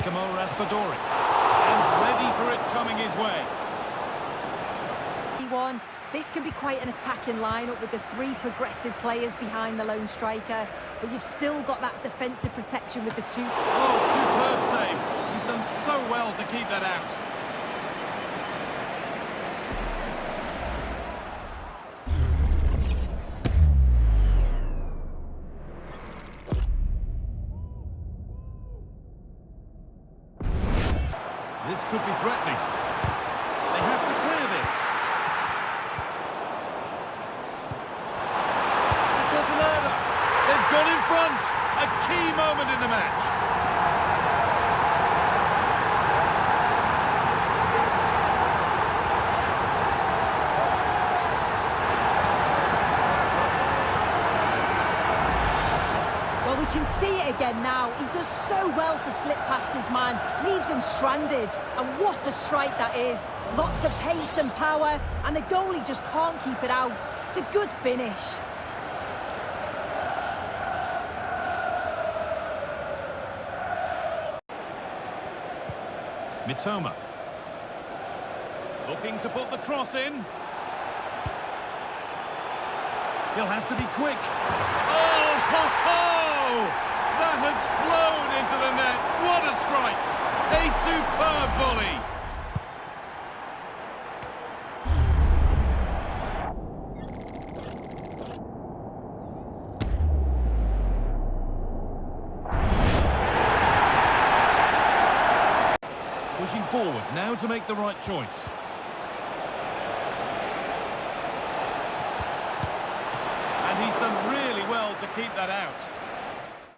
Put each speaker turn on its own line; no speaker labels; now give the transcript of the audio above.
And ready for it coming his way.
This can be quite an attacking lineup with the three progressive players behind the lone striker, but you've still got that defensive protection with the two.
Oh, superb save. He's done so well to keep that out. This could be threatening. They have to clear this. They've got in front. A key moment in the match.
Well, we can see it again now. He does so well to slip past his man, leaves him stranded. And what a strike that is. Lots of pace and power, and the goalie just can't keep it out. It's a good finish.
Mitoma. Looking to put the cross in. He'll have to be quick. Oh, ho, ho! That has flown into the net. What a strike! A superb volley. Pushing forward now to make the right choice. And he's done really well to keep that out.